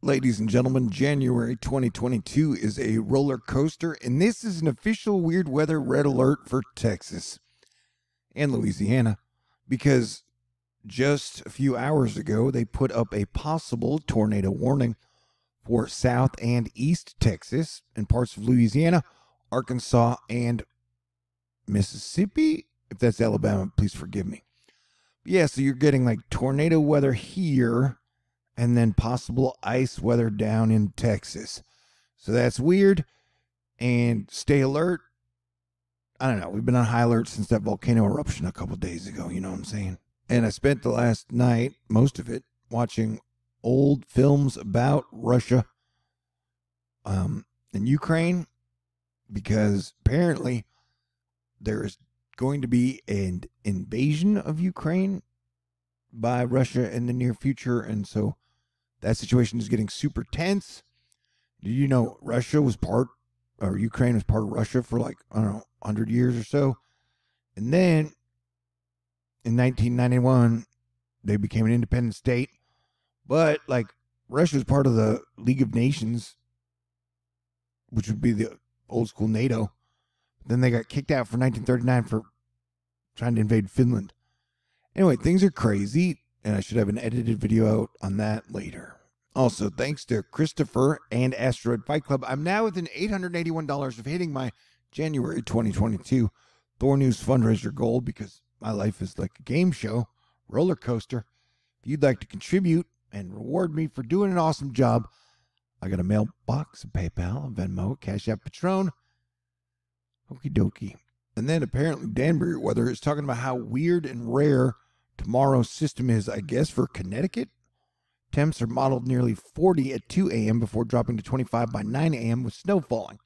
Ladies and gentlemen, January 2022 is a roller coaster, and this is an official weird weather red alert for Texas and Louisiana, because just a few hours ago, they put up a possible tornado warning for South and East Texas and parts of Louisiana, Arkansas, and Mississippi. If that's Alabama, please forgive me. But yeah, so you're getting like tornado weather here, and then possible ice weather down in Texas. So that's weird. And stay alert. I don't know. We've been on high alert since that volcano eruption a couple days ago. You know what I'm saying? And I spent the last night, most of it, watching old films about Russia and Ukraine, because apparently there is going to be an invasion of Ukraine by Russia in the near future. And so that situation is getting super tense. Did you know Ukraine was part of Russia for like, I don't know, 100 years or so? And then in 1991, they became an independent state. But like Russia was part of the League of Nations, which would be the old school NATO. Then they got kicked out for 1939 for trying to invade Finland. Anyway, things are crazy, and I should have an edited video out on that later. Also, thanks to Christopher and Asteroid Fight Club, I'm now within $881 of hitting my January 2022 THORnews fundraiser goal, because my life is like a game show, roller coaster. If you'd like to contribute and reward me for doing an awesome job, I got a mailbox, a PayPal, a Venmo, a CashApp, Patron. Okie dokie. And then apparently Danbury Weather is talking about how weird and rare tomorrow's system is, I guess, for Connecticut. Temps are modeled nearly 40 at 2 a.m. before dropping to 25 by 9 a.m. with snow falling.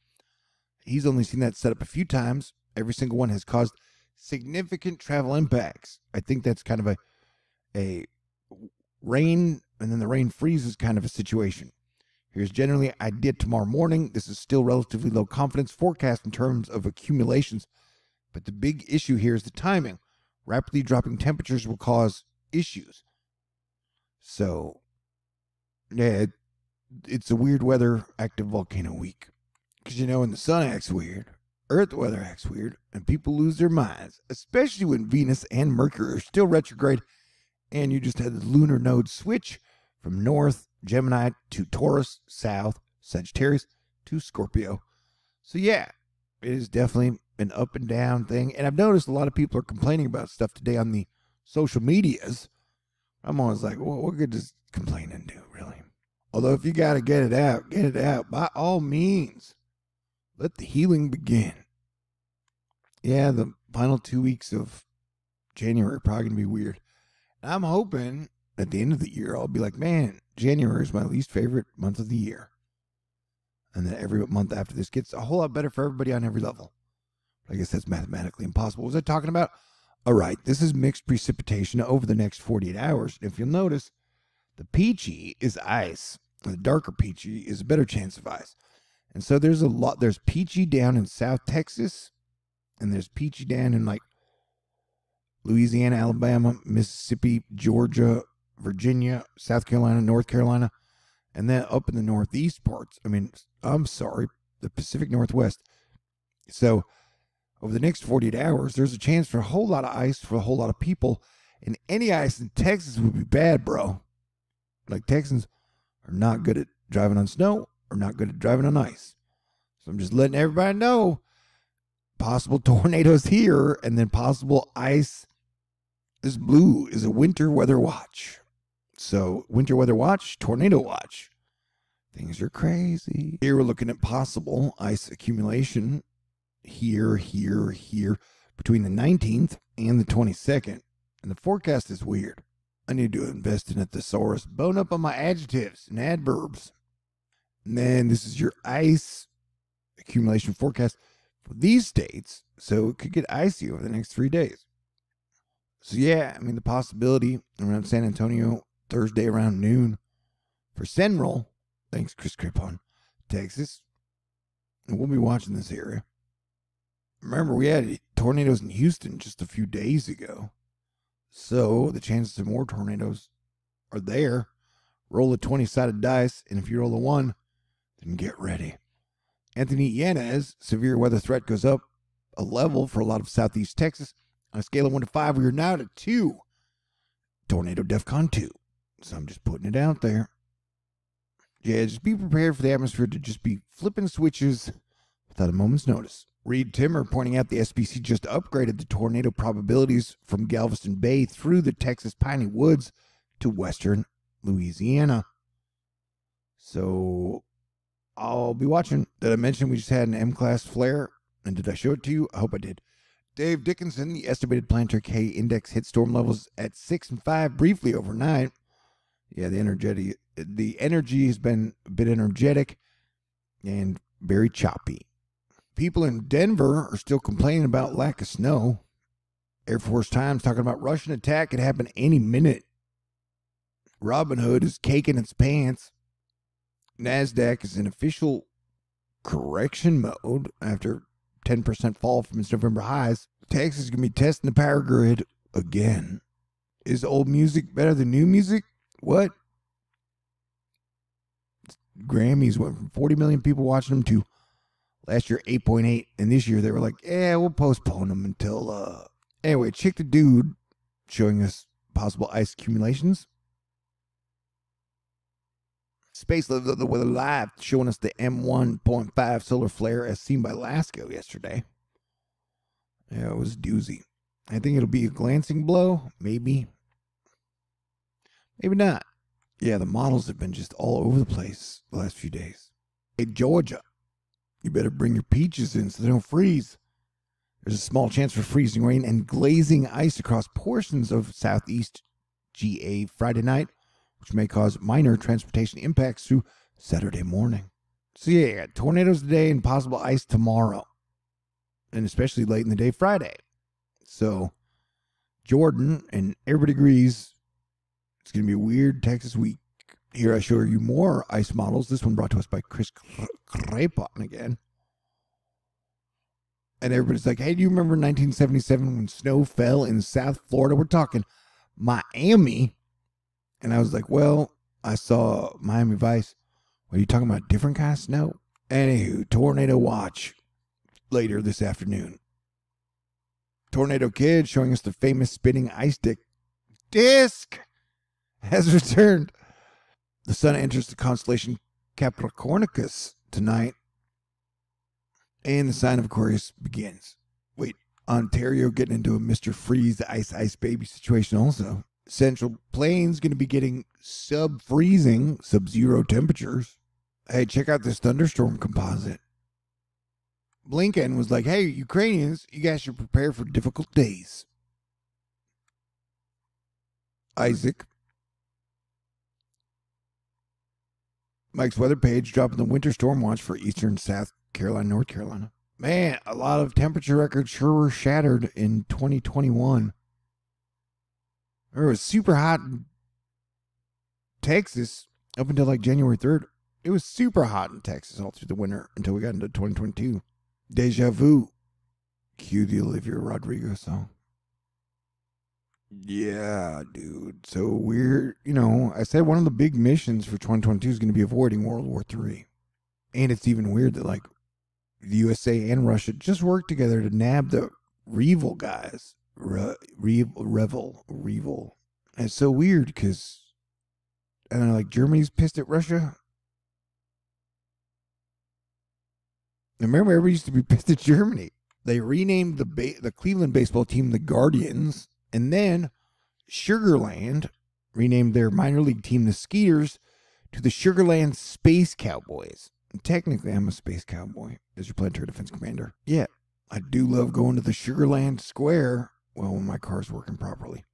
He's only seen that set up a few times. Every single one has caused significant travel impacts. I think that's kind of a rain, and then the rain freezes kind of a situation. Here's generally idea tomorrow morning. This is still relatively low confidence forecast in terms of accumulations, but the big issue here is the timing. Rapidly dropping temperatures will cause issues. So, yeah, it's a weird weather active volcano week. Because, you know, when the sun acts weird, Earth weather acts weird, and people lose their minds, especially when Venus and Mercury are still retrograde, and you just had the lunar node switch from North Gemini to Taurus, South Sagittarius to Scorpio. So yeah, it is definitely an up and down thing. And I've noticed a lot of people are complaining about stuff today on the social medias. I'm always like, well, what good does complaining do, really? Although if you got to get it out by all means. Let the healing begin. Yeah, the final 2 weeks of January are probably going to be weird. And I'm hoping at the end of the year, I'll be like, man, January is my least favorite month of the year. And then every month after this gets a whole lot better for everybody on every level. I guess that's mathematically impossible. What was I talking about? All right, this is mixed precipitation over the next 48 hours. And if you'll notice, the peachy is ice. The darker peachy is a better chance of ice. And so there's peachy down in South Texas, and there's peachy down in like Louisiana, Alabama, Mississippi, Georgia, Virginia, South Carolina, North Carolina, and then up in the northeast parts. The Pacific Northwest. So over the next 48 hours, there's a chance for a whole lot of ice for a whole lot of people, and any ice in Texas would be bad, bro. Like, Texans are not good at driving on snow, or not good at driving on ice. So I'm just letting everybody know, possible tornadoes here, and then possible ice. This blue is a winter weather watch. So winter weather watch, tornado watch. Things are crazy. Here we're looking at possible ice accumulation here, between the 19th and the 22nd. And the forecast is weird. I need to invest in a thesaurus. Bone up on my adjectives and adverbs. And then this is your ice accumulation forecast for these states. So it could get icy over the next 3 days. So yeah, the possibility around San Antonio, Thursday around noon for Senral. Thanks, Chris Cripon, Texas. And we'll be watching this area. Remember, we had tornadoes in Houston just a few days ago. So the chances of more tornadoes are there. Roll a 20-sided dice, and if you roll a 1, then get ready. Anthony Yanez, severe weather threat goes up a level for a lot of southeast Texas. On a scale of 1 to 5, we are now at 2. Tornado DEFCON 2. So I'm just putting it out there. Yeah, just be prepared for the atmosphere to just be flipping switches without a moment's notice. Reed Timmer pointing out the SPC just upgraded the tornado probabilities from Galveston Bay through the Texas piney woods to western Louisiana. So I'll be watching. Did I mention we just had an M-class flare? And did I show it to you? I hope I did. Dave Dickinson, the estimated planetary K index hit storm levels at 6 and 5 briefly overnight. Yeah, the energy has been a bit energetic and very choppy. People in Denver are still complaining about lack of snow. Air Force Times talking about Russian attack could happen any minute. Robin Hood is caking its pants. NASDAQ is in official correction mode after 10% fall from its November highs. Texas is going to be testing the power grid again. Is old music better than new music? What? Grammys went from 40 million people watching them to last year 8.8, and this year they were like, yeah, we'll postpone them until anyway. Chick the Dude showing us possible ice accumulations. Space the Weather Live showing us the M1.5 solar flare as seen by LASCO yesterday. Yeah, it was a doozy. I think it'll be a glancing blow, maybe. Maybe not. Yeah, the models have been just all over the place the last few days. Hey, Georgia, you better bring your peaches in so they don't freeze. There's a small chance for freezing rain and glazing ice across portions of southeast GA Friday night, which may cause minor transportation impacts through Saturday morning. So yeah, you got tornadoes today and possible ice tomorrow, and especially late in the day Friday. So Jordan and everybody agrees it's going to be a weird Texas week. Here I show you more ice models. This one brought to us by Chris Crepon again. And everybody's like, hey, do you remember 1977 when snow fell in South Florida? We're talking Miami. And I was like, well, I saw Miami Vice. Are you talking about a different kind of snow? Anywho, tornado watch later this afternoon. Tornado Kid showing us the famous spinning ice disc has returned. The sun enters the constellation Capricornicus tonight, and the sign of Aquarius begins. Wait, Ontario getting into a Mr. Freeze, ice baby situation also. Central Plains going to be getting sub-freezing, sub-zero temperatures. Hey, check out this thunderstorm composite. Blinken was like, hey, Ukrainians, you guys should prepare for difficult days. Isaac. Mike's weather page dropping the winter storm watch for eastern South Carolina, North Carolina. Man, a lot of temperature records sure were shattered in 2021. It was super hot in Texas up until like January 3rd. It was super hot in Texas all through the winter until we got into 2022. Deja Vu. Cue the Olivia Rodrigo song. Yeah, dude. So we're, I said one of the big missions for 2022 is going to be avoiding World War III. And it's even weird that like the USA and Russia just worked together to nab the Revel guys. Revel. And it's so weird because, I don't know, like Germany's pissed at Russia. I remember everybody used to be pissed at Germany. They renamed the Cleveland baseball team the Guardians, and then Sugarland renamed their minor league team the Skeeters to the Sugarland Space Cowboys. And technically, I'm a space cowboy as your planetary defense commander. Yeah, I do love going to the Sugarland Square, well, when my car's working properly.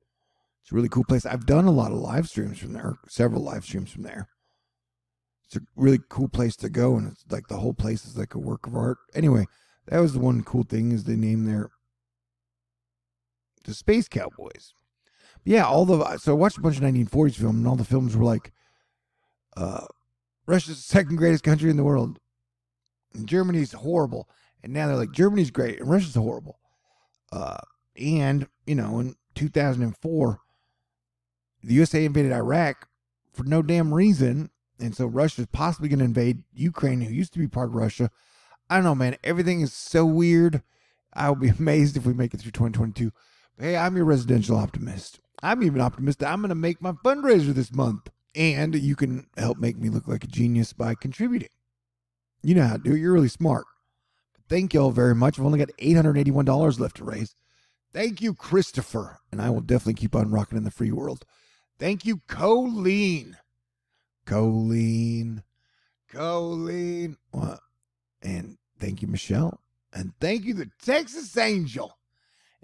It's a really cool place. I've done a lot of live streams from there, several live streams from there. It's a really cool place to go, and it's like the whole place is like a work of art. Anyway, that was the one cool thing is they named the Space Cowboys. But yeah, so I watched a bunch of 1940s films, and all the films were like, Russia's the second greatest country in the world, and Germany's horrible. And now they're like, Germany's great, and Russia's horrible. And, in 2004, the USA invaded Iraq for no damn reason. And so Russia's possibly going to invade Ukraine, who used to be part of Russia. I don't know, man. Everything is so weird. I'll be amazed if we make it through 2022. But hey, I'm your residential optimist. I'm even optimistic I'm going to make my fundraiser this month. And you can help make me look like a genius by contributing. You know how to do it. You're really smart. But thank you all very much. I've only got $881 left to raise. Thank you, Christopher. And I will definitely keep on rocking in the free world. Thank you, Colleen. Colleen. And thank you, Michelle. And thank you, the Texas Angel.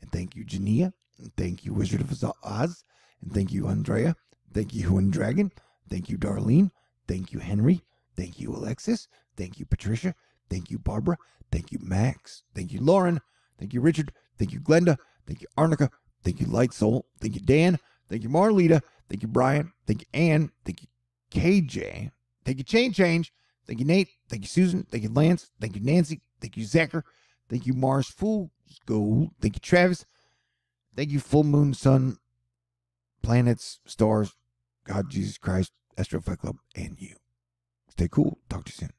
And thank you, Jania. And thank you, Wizard of Oz. And thank you, Andrea. Thank you, Huan Dragon. Thank you, Darlene. Thank you, Henry. Thank you, Alexis. Thank you, Patricia. Thank you, Barbara. Thank you, Max. Thank you, Lauren. Thank you, Richard. Thank you, Glenda. Thank you, Arnica. Thank you, Light Soul. Thank you, Dan. Thank you, Marlita. Thank you, Brian. Thank you, Ann. Thank you, KJ. Thank you, Change. Thank you, Nate. Thank you, Susan. Thank you, Lance. Thank you, Nancy. Thank you, Zachar. Thank you, Mars Fool's Gold. Thank you, Travis. Thank you, Full Moon, Sun, planets, stars, God, Jesus Christ, Astro Fight Club, and you. Stay cool. Talk to you soon.